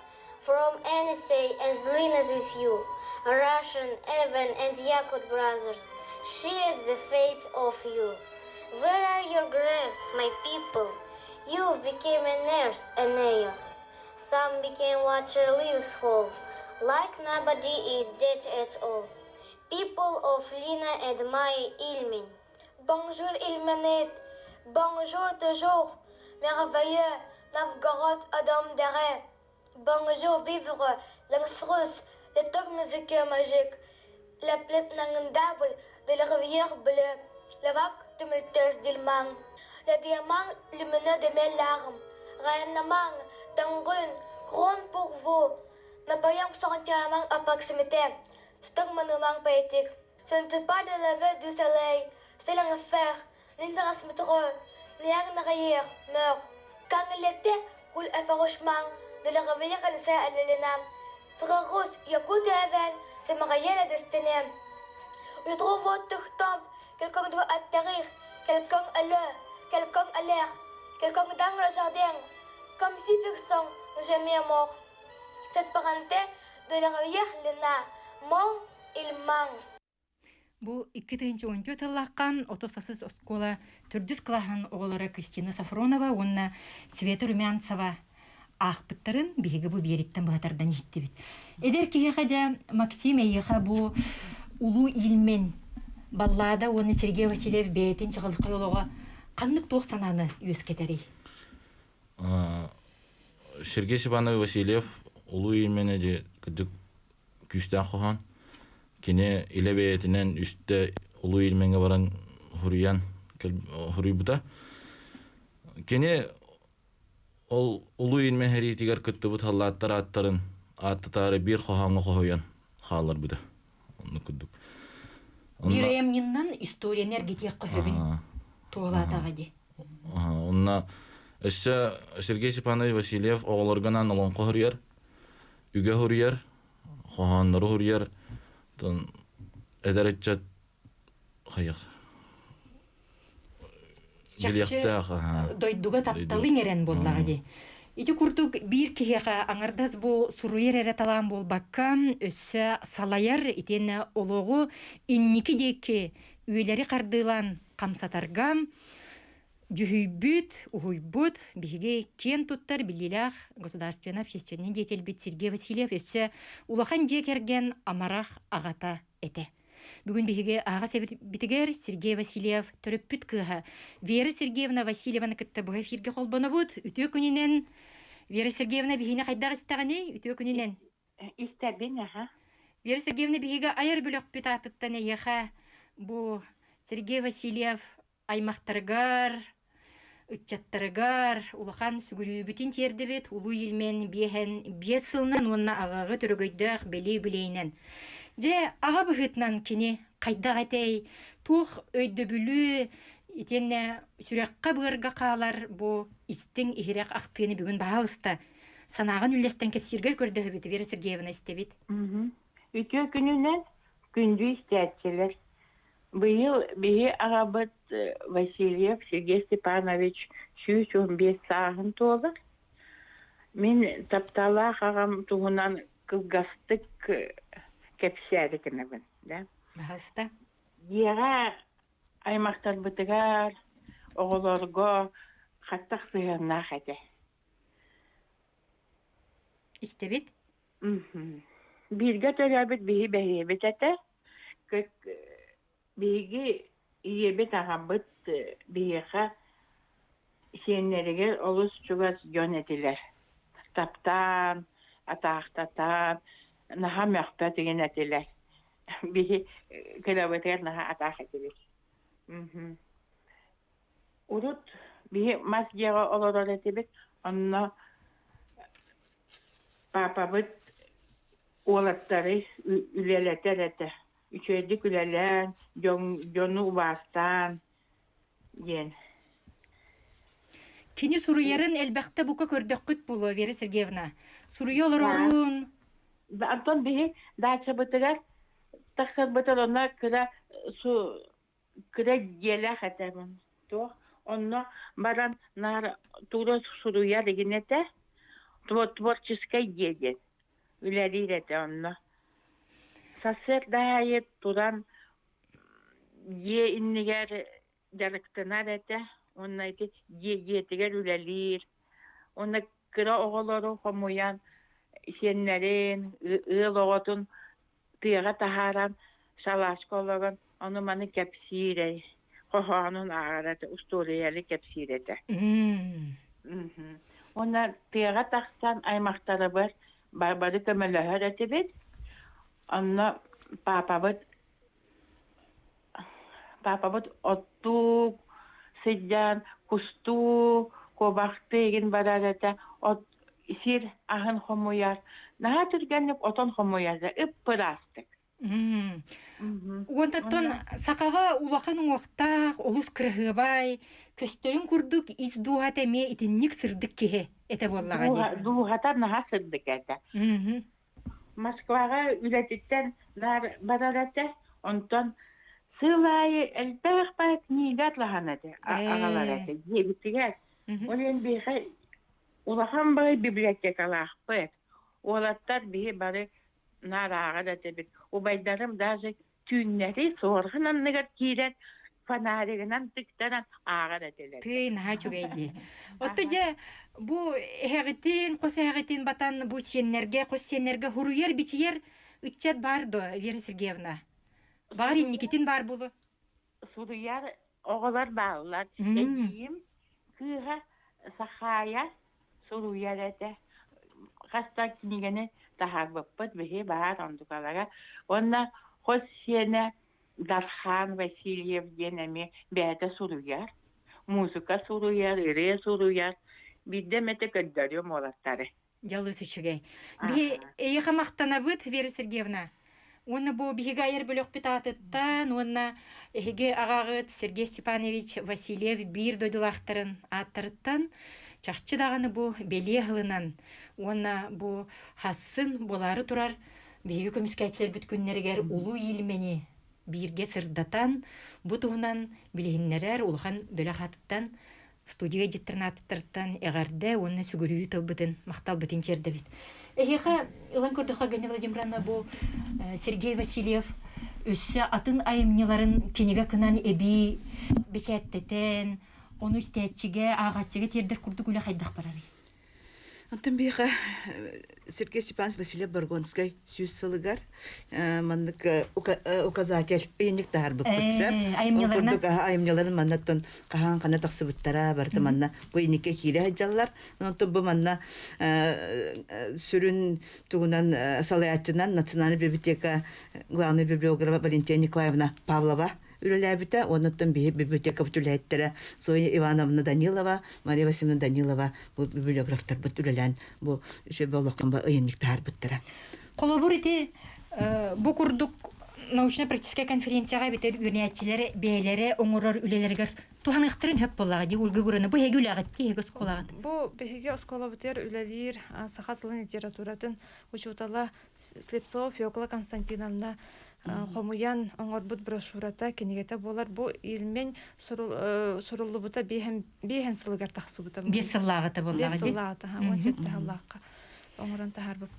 from NSA as lean as is you, Russian, Evan and Yakut brothers, shared the fate of you. Where are your graves, my people? You became a nurse, an air. Some became watcher leaves fall, like nobody is dead at all. People of Lina and my Ilmen. Bonjour Ilmenet, bonjour toujours, merveilleux, Novgorod, Adam d'arrêt. Bonjour vivre, l'anxrus, le toc musique magique, la plainte inondable de la rivière bleue, la vague tumultueuse d'Ilman, le diamant lumineux de mes larmes, rayonnement d'un rune, couronne pour vous, mes paillons sont entièrement à proximité, stock monument poétique. Ce n'est pas de lever du soleil, c'est l'enfer, ni de transmettre, ni en arrière, meurt. Quand il était, roule effarouchement de la rivière Anissa à l'Elena, frère russe, Yakut et Evan, c'est marié la destinée. Je trouve votre tombe. Quelqu'un doit atterrir. Quelqu'un à l'heure. Quelqu'un à l'air. Quelqu'un dans le jardin. Comme si personne ne jamais mort. Cette parenté de la rivière Lena. Mon, il manque. Бу 2010 тыллаққан отосасыз оскола түрдүс кылахан оголора Кристина Сафронова, онна Света Румянцева ахпыттарын биһиги бу биериттен баатардан иттибит. Эдер киһа Максим эйха бу улуу илмен баллада оны Сергей Васильев бейтин чыгылыкка йолого каннык туох сананы үескетери. Сергей Степанович Васильев улуу илмене же күдүк күстөн кохан кене илебетинен үстө улуу илменге баран хуриян хурибута кене ол улуу илмен херитигер кыттыбыт халлаттар аттарын аттары бир коханга койган халар буда onu күдүк Биремниннан история энергетик кохобин тоолатага де. Онна эссе Сергей Степанович Васильев оголорганан олон кохурияр үгө хурияр коханнары хурияр тон эдеречет хаяк Дойдуга тапталын ерен боллага де. Ити курдук бир киһэха аңардас бу суруер эре талаан болбакка өссө салаяр итен ологу инники деки үйлери кардылан камсатарга жүхүйбүт, ухуйбут, биһиги кен туттар билилах государственный общественный деятель бит Сергей Васильев өссө улахан жекерген амарах агата эте. Бүгін биһиги ага битигер Сергей Васильев төрөппүт кыха. Вера Сергеевна Васильевна кытта бу эфирге холбонобут. Үтө күнүнен Вера Сергеевна биһине кайдагы истаганы үтө күнүнен. Истебин, аха. Вера Сергеевна биһиге аяр бүлөк питаттан яха бу Сергей Васильев аймактаргар үтчаттаргар улахан сүгүрүбүтүн тердебет улуу илмен биэхен биесылнан онна агагы төрөгөйдөк бели билейнен. Же ага быхытнан кини кайдагатей тух өйдөбүлү итенне сүрөккө быырга каалар бу истин ихирек актыны бүгүн баалыста санаган үлестен кепсиргер көрдөбүт Вера Сергеевна истебит. Үтө күнүнен күндү истәтчелер. Быйыл биһи агабыт Васильев Сергей Степанович 315 сагын толы. Мен таптала агам тугунан кылгастык кепсәрикенебен, да? Баалыста. Яга аймактар бытыгар оголорго хаттак сыйына хәтә. Истебит. Бирге төрәбит биһи бәһибет әтә. Көк биһиги иебет агабыт биһиха сеннерге олус чугас жөнетилер. Таптан, атактатан, наха мәхбәт деген әтилер. Биһи көләбетер наха атахатилер. Урут биһи масгега олорор этибет, онна папабыт олаттары үлелетер әтә. Üçüncü külelen, jonu bastan, yen. Kini suruyarın elbette buka kördökküt bulu Veri Sergeyevna. Suruyorlar orun. Anton bihi daça bıtıgar, taksat bıtır onlar kıra gele hatamın. Onlar baran nar tuğra suruyar ginete, tворческая едет. Үлелер ете onlar. Сасыр дайет туран е иннигер жарыктынар эте, онна эти етигер үлелир. Онна кыра оголору хомуян сеннерин, ыл оғотун тыяга тахаран шалашкологон, оны маны кепсире, хоханун ағараты, усториялы кепсирете. Онна тыяга тахсан аймактары бар, барды көмөлөһөр этибит. Анна папабыт оттук, сидян, кусту, кобахты еген барарата, от сир ахын хомуяр. Наха түргенлік отон хомуярда, ыппырастык. Уонтаттон сақаға улақаның оқтақ, олус кірғыбай, көстерін күрдік из дуғата ме итіннік сырдық кеге, әті боллаға де. Дуғата наха сырдық әті. Москваға үлетіттен бар барарата, онтон Сылайы элбэх бай книгат лаханады. Агалар эти. Ебитигер. Олен бихе улахан бай библиотекалах бэт. Олаттар бихе бары нарага да тебит. Убайдарым даже түннери сорғынан негат кирен фонаригынан тыктаран ага да телер. Тыйын ха чугайди. Отто же бу хэгитин, кос хэгитин батан бу сеннерге, кос сеннерге хуруер бичиер үтчет бардо, Вера Сергеевна. Бар инникитин бар булу. Суруяр оғалар bağlar. Edeyim kıha sahaya suruyaर ete. Kasta kinigene daha bakpat bihi bahar ondukalara. Onlar Hosiyene Darhan Vasilyev yenemi beyde suruyar. Muzika suruyar, ire suruyar. Bir de mete gönderiyor molatları. Жалысы чугай. Би эйха мактанабыт, Вера Сергеевна. Онна бу бигайер бөлөк битатыттан, онна эге агагыт Сергей Степанович Васильев бир дойдулактарын аттырыттан, чакчы даганы бу белегылынан, онна бу хасын болары турар, биги көмүскәчләр бит күннәргәр улуу илмени бирге сырдатан, бу тугунан билегиннәрәр улхан бөлөк студия життернаттыртан эгәрдә онна сүгүрүү тылбытын мактал битин черде бит. Эхеха илан көрдөха Галина Владимировна бу Сергей Васильев өссө атын айымныларын кенеге кынан эби бечәттетен, оны стәтчиге, агачыга тердер курдук үле хайдак барар. Антон биха Сергей Степанович Василий Баргонский сүйсілігер мандык указатель үйінік тағар бұппытсап. Айымнеларын маннаттон қаған қана тақсыбыттара барды манна үйінікке кейлі хаджалар. Онтон бұл манна сүрін туғынан салаятчынан национальный библиотека главный библиографа Валентина Николаевна Павлова Үреләбіті, оныттың библиотека бүтіләйттері Зоя Ивановна Данилова, Мария Васильевна Данилова бұл библиографтар бұт үрелән, бұл шөбе олыққан ба ұйынлықтар бұттыра. Қолабур еті бұл күрдік научно-практическая конференцияға бетер үрнәтчілері, бәйлері, оңырар үлелергер туғанықтырын хөп болаға де үлгі көріні. Бұл әгі үләғат де, әгі сколағат? Бұл бәйге оскола бітер үлелер сақатылын литературатын учутала Слепцов, Феокла Константиновна Хомуян оңорбут брошюрата кенегете болар бу илмен суруллу бута бehen сылгар тахсы бута. Бес сыллағыты болаға де? Бес сыллағыты, 17 халлаққа оңыран тахар бұп.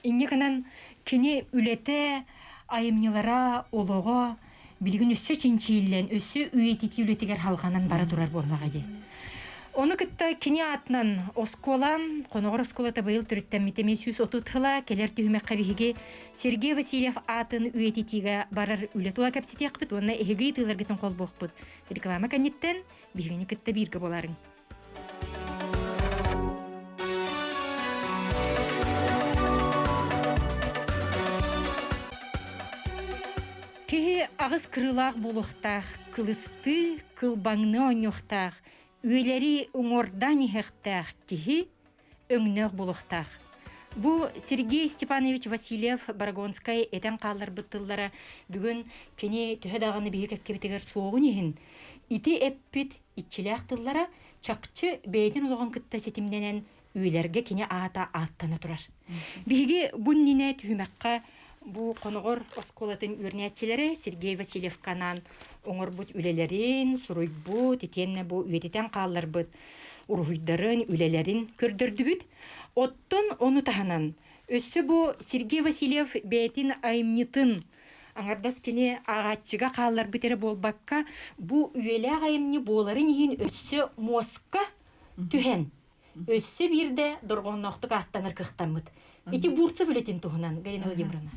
Иннекінен кене үлеті айымнелара олығы білген өссі чинчийлен, өссі үйететі үлетігер халғанан бара тұрар болаға де. Оны кітті кене атынан осколан, қонығыр осколата байыл түріттен метеме сүйс отытыла, келер түйімек қабихеге Сергей Васильев атын үйететіге барар үлетуа кәпсетек бұд, онына әйгі тыларгетін қол боқ бұд. Реклама кәнеттен бігені кітті біргі боларың. Кеге ағыз кырылақ болуқтақ, кылысты, кылбаңны оңуқтақ, Үелері оңордан ехтәқ кихи өңнөк болуқтақ. Бу Сергей Степанович Васильев Барагонскай этен қалар бұттыллара бүгін кені түхедағаны бейік әккебетегер соғын ехін. Ити әппіт итчіләқ тыллара чақчы бәйден олығын күтті сетімденен үелерге кені ата аттаны тұрар. Бейге бұн нене түхімәққа бу қонығыр осколатын үрнәтчілері Сергей Васильев канан оңыр бұд үлелерін, сұруй бұд, етенне бұ үйететен қалар бұд, ұрғыйдарын, үлелерін көрдірді бұд. Оттон оны тағанан. Өссі бұ Сергей Васильев бәйтін айымнетін аңардас кені ағатчыға қалар бұтері болбаққа бұ үйелі айымны боларын ең өссі Москва түхен. Өссі бірде дұрғыннақтық аттаныр қықтан бұд. Эти бурцы вылетен туғынан, Галина Владимировна.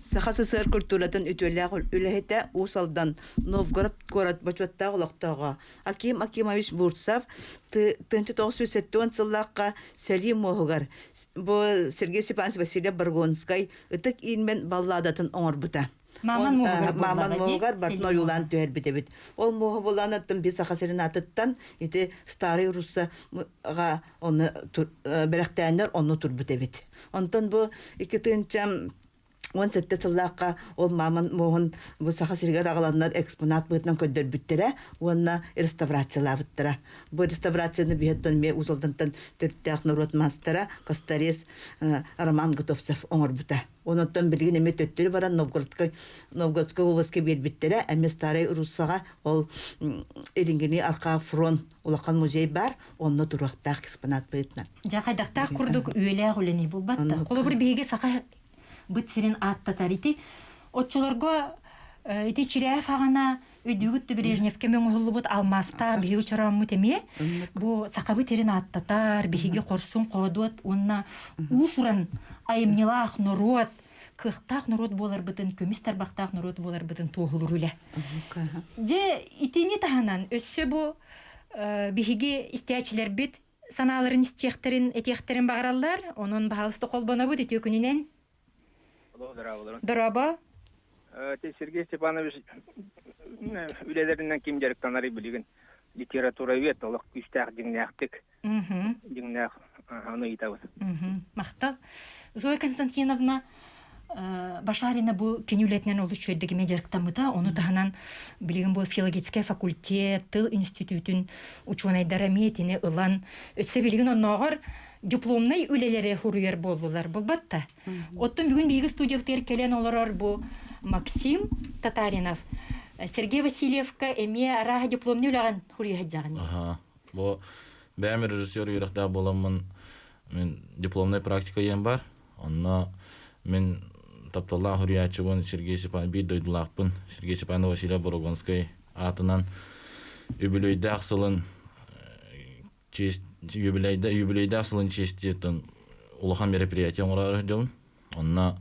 Сахасысыр культуратын үтөләғыл үләхетә усалдан Новгород город бачуаттағы лақтаға. Аким Акимович Бурцев 1907 жыллаққа Сәлим Моғығар. Бұл Сергей Степанович Василий Баргонскай үтік инмен балладатын оңыр бұта. Маман Моғығар бартын ойулан түйер бітебет. Ол моғы болан аттын бір сахасырын атыттан еті старый руссаға оны бәріқтәйінер оны тұр бітебет. Онтан бұл 2 он сетте сыллааққа ол маман моғын бұл сақа сиргер ағаланар экспонат бұйтынан көддер бүттірі, онна реставрациялабыттыра. Бұл реставрацияны бейеттен ме ұзылдантан түрттіяқ народ мастера Костарес Роман Готовцев оңыр бұта. Онуттан білген әме төттері баран Новгородская областке бербіттері, әме старай Руссаға ол еренгені арқа фронт улақан музей бар, онны тұрақтақ экспонат бұйтынан. Жақайдақтақ күрдік үйелі ғөлені бұл батты. Қолы бір бейге сақа бұт сирен аттатар ити. Отчыларға ити чирәф ағана өйдігітті Брежневке мен ұғылы бұт алмастар, бейге чарамы теме. Бұл сақа бұт сирен аттатар, бейге қорсын қодуат, онна ұсырын айымнелақ народ, кықтақ народ болар бұтын, көмістер бақтақ народ болар бұтын тоғылыр үлі. Же итіне тағанан өссі бұл бейге истиячилер бит саналарын этехтерин бағаралар, onun бағалысты қолбана бұд ете күнінен. Дораба. Сергей Степанович үлелерінен кем жарықтанары білген литература вет, олық күштәқ деңнәқтік. Деңнәқ, оны етауыз. Мақтал. Зоя Константиновна Башарина бұл кенюлетінен олы чөйдегі меджарықтамыда, оны тағынан білген бұл филологический факультет, тыл институтын ученайдара метіне ұлан. Өтсе білген онағыр дипломнай үлелері хұрыер болулар бұл батта. Оттың бүгін білгі студияқтер келен оларар бұл Максим Татаринов. Сергей Васильевка әме араға дипломны үлаған хұрыер жағын. Бұл бәмір режиссер үйрақта боламын, мен дипломнай практика ен бар. Онна мен тапталла хұрыячыбын Сергей Степанов бір дойдылақпын. Сергей Степанов Василия Борогонскай атынан юбилейді ақсылын юбилейді ақсылын честетін улахан мероприятия оңырар жылын. Онна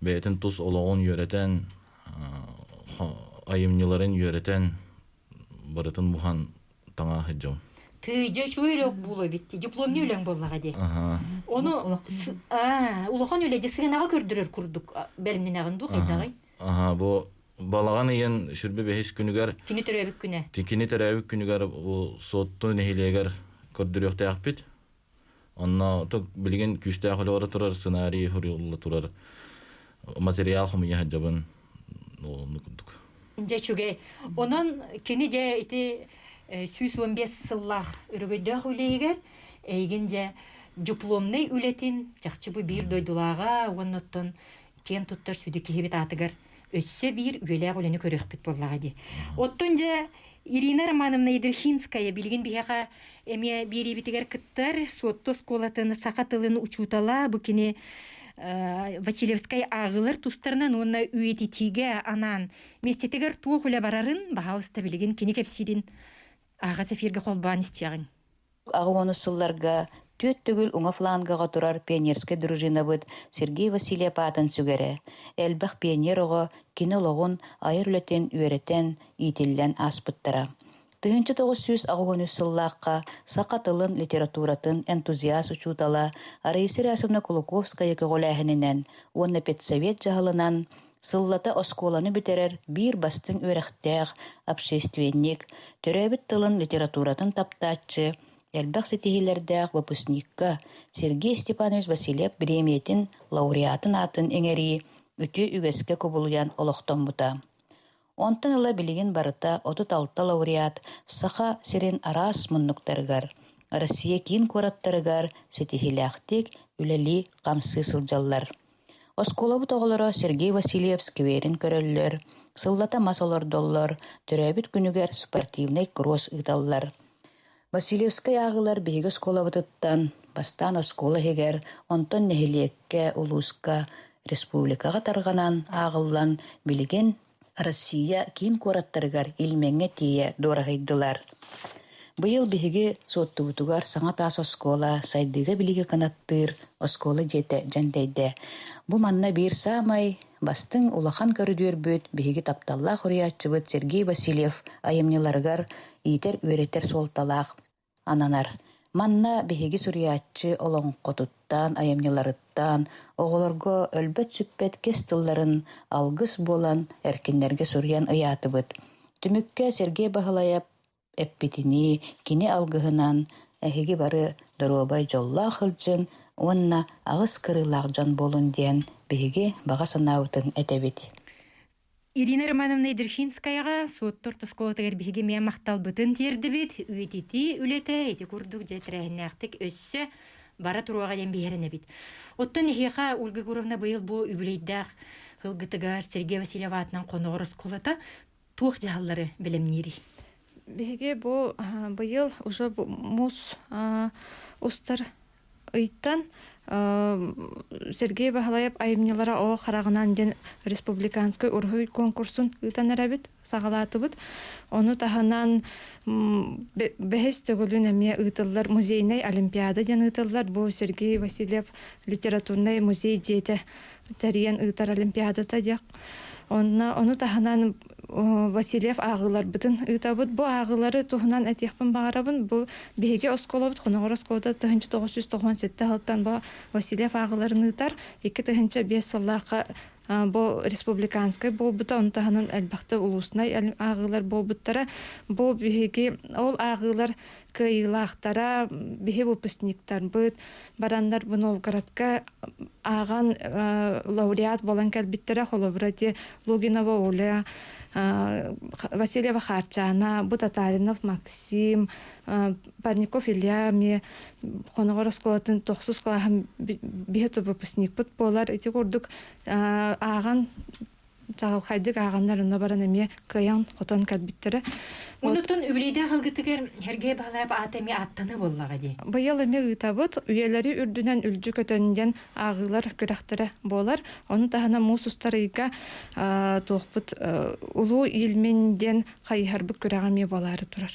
бәйтін тұс олағын үйретен, айымныларын үйретен барытын бұхан таңа жылын. Тыйжа чуйлок було битти. Дипломны үләң боллага ди. Оны улахан үләде сыгынага көрдүрөр курдук. Бәлимнен агынды кайдагай. Бу балаган ен шүрбе бехис күнүгөр. Кини төрөбүк күнө. Кини төрөбүк күнүгөр бу сотту нехилегер көрдүрөк тагпит. Онна ток билген күстә холора турар сценарий хурулла турар. Материал хым яһҗабын. Ну курдук. Жечуге. Онон кини же ити 115 сыллах өргөйдөх үлейгер, эйгенже дипломный үлетин, жақчы бұ бір дойдулаға, оныттын кен туттар сүді кехебет атыгар, өссі бір үлеләг үлені көрек бит боллаға де. Оттын же Ирина Романовна Едерхинская білген бияға әме бері бітігер кіттар, сотты сколатын сақатылын учутала, бұкіне Василевскай ағылыр тұстарынан онына үйететіге анан. Местетігер туы құля барарын бағалысты білген кені кәпсерін аға сәферге қолбан істеғын. Ағы оны сылларға төт түгіл ұңа флангаға тұрар пионерске дружина бұд Сергей Васильев атын сүгері. Әлбәқ пионер оғы кинологын айырлөтен үйретен итіллен аспыттыра. 1900 ағығыны сыллаққа сақатылын литературатын энтузиаст учутала Раиса Расовна Кулаковская көгіләхінінен, оны педсовет жағылынан сыллата осколаны бітерер бір бастың өріқтәғ, общественник, төрәбіт тылын литературатын таптатчы, әлбәқ сетихилердәғ выпускникка Сергей Степанович Васильев премиятын лауреатын атын эңери үті үгеске көбілуян олықтан бұта. Онтан ыла билигин барыта 36 лауреат саха сирен арас мұннуктаргар, Россия кин кораттаргар сетихиләқтік үләли қамсы сылжаллар. Осколабы тоғылары Сергей Васильев скверин көрөллөр, сыллата масалар доллар, төрәбіт күнігер спортивный кросс ыдаллар. Васильевскай ағылар бейгі осколабы тұттан, бастан оскола хегер, онтан нехилекке, улуска, республикаға тарғанан ағыллан билигин Россия кин кораттаргар илменге тие дорағайдылар. Быйыл биһиги соттубутугар саңа таас оскола сайдыга билиги канаттыр оскола жете жандайда. Бу манна бир самай бастың улахан көрүдүрбүт биһиги тапталла хуриячыбыт Сергей Васильев айымныларгар итер үйретер солталақ ананар. Манна биһиги суриячы олоңкотуттан айымныларыттан оголорго өлбөт сүппет кестылларын алгыс болан эркиннерге сурьян ыятыбыт. Түмүккө Сергей Бахалаев эппитини кини алгыһынан эһиги бары доробай жолла хылжын онна агыс кырылаах жон болун диэн биһиги баҕа санаабытын этебит. Ирина Романовна Идерхинскаяга суоттор тускоотагар биһиги мия макталбытын тиердибит, үетити үлете эти курдук жетирәһиннәхтик өссө бара туруага ден биһеренебит. Оттон ихиха Ольга Гуровна быйыл бу үбүлейдах хылгытыгар Сергей Васильева атынан коногорос колата туох жаһаллары билемнири. Биһиги бу быйыл уже мус устар ыйттан Сергей Бахалаев айымнелара о харагынан ден республиканский урхуй конкурсын ыйтанарабит, сагалатыбыт. Оны таханан бэхэс төгөлүн әме ыйтыллар музейнай олимпиада ден ыйтыллар. Бу Сергей Васильев литературный музей дейті тәриян ыйтар олимпиадата дек. Оны таханан Васильев ағылар бітін ыйтабыт. Бу ағылары туһунан әтияқпын бағарабын. Бу беге осколабыт. Хонағыр осколда 1997 халтан бу Васильев ағыларын ыйтар. 2005 сыллаққа бу республиканскай бу бута онтаханан әлбәхті улуснай ағылар бу буттара. Бу беге ол ағылар кыйлақтара беге выпускниктар быт. Барандар бу Новгородка аған лауреат болан кәлбиттара холоврати Лугинова Оля, Васильева Харчана, Бутатаринов Максим, Парников Илья, Хоногорос колатын тохсус калахан бихету выпускник бут болар. Эти курдук аған чагыл хайдык агандар уна баран эме кыян хотон кәлбиттара. Онуттан үбілейді қылғытығыр Сергей Бахалаев атами аттаны боллаға де. Быйыл эме ыйтабыт, үйелери үрдүнен үлжү көтөнден ағылар көрәқтері болар. Оны тахана мусустарыйга тоқпыт улу илменден қайхарбык көрәғаме болары турар.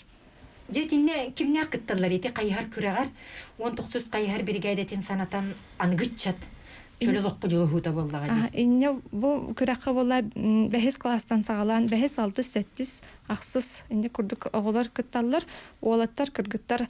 Жетинне кимне қытталар еті қайхар көрәғар, 19 қайхар бригадетін санатан ангытчат. Чөлі лоққы жылы хута боллаға де. Инне бу көрәққа болар бәхес кластан сағалан, бәхес 6-7 ақсыз инде күрдік оғылар кытталар, оғылаттар кыргыттар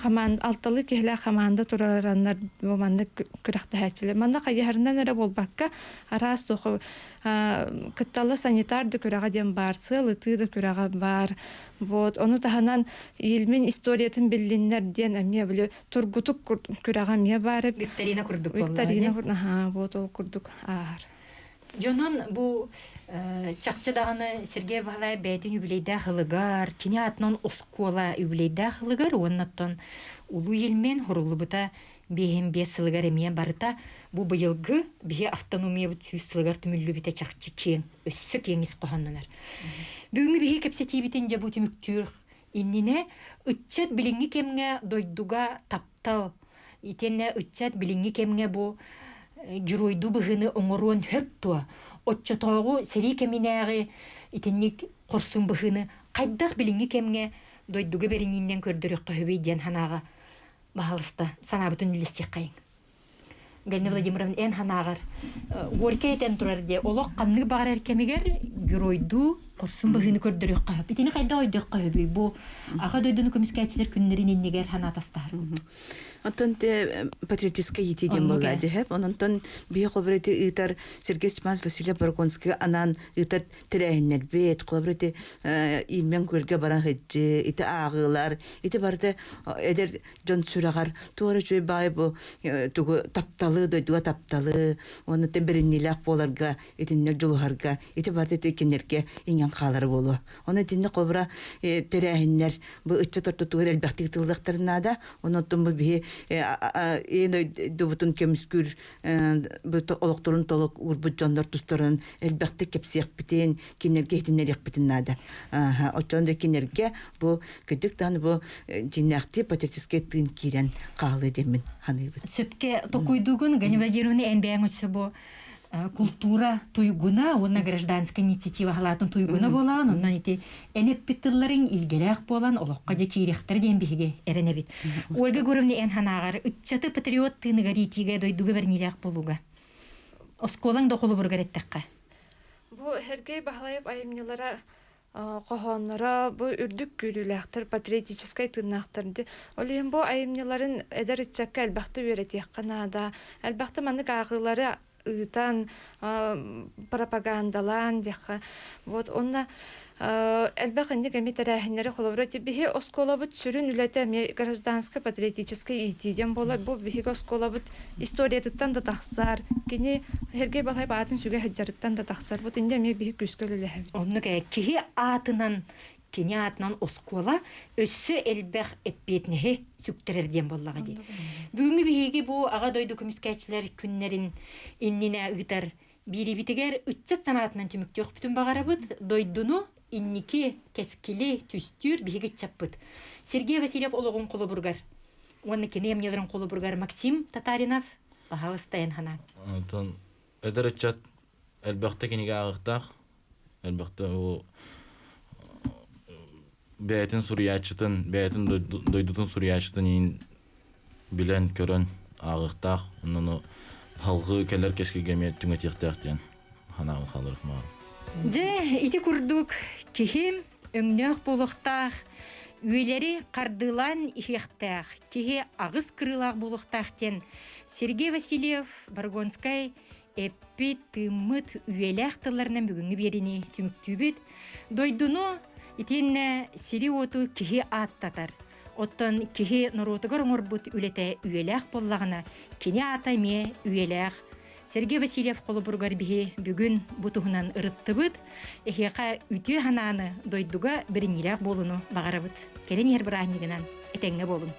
алтылы кехлі қаманды турарандар боманды көрәқті хәтчілер. Манда қайғарынан әрі болбаққа арас тоқы кытталы санитарды көрәға ден бар, сылыты да көрәға бар. Оны таханан елмен историятын білінлерден әме білі тұргутық көрәға ме бары. Викторина күрдік болла. Викторина күрдік, ол күрдік ағар. Жонон бу чакчадаганы Сергей Бахалаев бәйтин үбілейді хылыгар, кені атынан оскола үбілейді хылыгар, оннаттан улу елмен хұрулы бұта бейхен бе сылыгар әмейен барыта, бу бұйылғы бейе автономия бұт сүйіз сылыгар түмілі біте чакчы кен, өссі кеңіз қоғаннанар. Бүгінгі бейе кепсети бітен жабу түміктүр, инніне үтчет біліңгі кемге дойдуға таптал, итенне үтчет біліңгі кемге бу геройду быгыны оңоруон хөттуа. Отчотоогу сери кеминээги итинник корсун быгыны кайдах билинги кемге дойдуга берининен көрдөрөк көбөй диэн ханага баалыста санабытын үлестек кайын. Галина Владимировна эн ханагар горьке этен турар де олок канны багар кемигер геройду корсун быгыны көрдөрөк көбөй. Итини кайда ойдок көбөй. Бу ага дойдуну көмүскәчилер күннәрин иннигер ханатастар. Онтон те патриотическая етеген была дехеп, онтон бие хобрети итар Сергей Степанович Васильев Баргонский анан итар терәһиннәр бет, хобрети илмен күлгә баран хәҗҗе, ите агылар, ите барды эдер жон сүрәгәр, туары чөй бай бу тугы тапталы, дойдуга тапталы, оны темберинниләк боларга, итиннәр жулгарга, ите барды текеннәргә иңгән калары болу. Оны тинне кобра терәһиннәр бу итче тортутугы әлбәттә тылдыктырнада, онтон бу бие дубутун кемскүр олоқторун толок урбут жондар тустарын элбәкте кепсиек битен кинерге хитинерек битен нада. Очонда кинерге бу кедиктан бу жиннакти патриотический тын кирен калы демен ханыйбы. Сөпке токуйдугун Галина Владимировна энбәң өтсө бу культура туйгуна, онна гражданская инициатива халатын туйгуна болан, оннан ити энеп биттылларын илгелек болан, олоққа же киректер ден биге эренебит. Ольга Гуровна эн ханагар үтчаты патриот тыныгар итиге дойдуга бернилек болуга. Осколаң дохолу бургаретtekka. Бу Сергей Бахалаев айымнелара кохоннора бу үрдүк күлүләктер патриотический тыннактырды. Олен бу айымнеларын эдер ичәккә әлбәхтә үретек канада. Әлбәхтә маны агылары ытан пропагандалан дяха. Вот онна элбэх инде гамитерахиннери холобро тибихи осколабыт сүрүн үлете ме гражданско-патриотический идеям болар. Бу бихи осколабыт историятыттан да тахсар. Кини херге балай баатын сүгэ хаджарыттан да тахсар. Вот инде ме бихи күскөлүлэхэ. Онну киһи атынан кини атынан оскола өссө элбэх эппетнеһи сүктерерден боллага ди. Бүгүнгү биһиги бу ага дойду көмүскәчләр күннәрин иннине ыгытар бирибитигер үтчет санаатынан түмүктөк бүтүн багарабыт дойдуну инники кескили түстүр биһиги чаппыт. Сергей Васильев ологун колобургар. Онны кини эмнелерин колобургар Максим Татаринов баһалыстайын хана. Антон эдерчат элбәхтә кинеге агыктак. Элбәхтә у бәйтен сурьячытын, бәйтен дойдутун сурьячытын ин билен көрөн агыктак. Онны халгы келер кескеге меттүңө тектактен ханагы халык ма. Же ити курдук кихим өңнөк болуктак үелери кардылан ихектак кихи агыс кырылак болуктактен Сергей Васильев Баргонскай эппи тымыт үелек тылларынан бүгүнгү берини түмүктүбүт дойдуну итинне сири оту кихи аттатар. Оттон кихи норотугар оңорбут үлете үелек боллагына кини атаме үелек. Сергей Васильев колобургар биһи бүгүн бутуһунан ырыттыбыт, эхиэка үтү ханааны дойдуга бириннирээк болуну багарабыт. Келен ер бырааннигынан этеңге болун.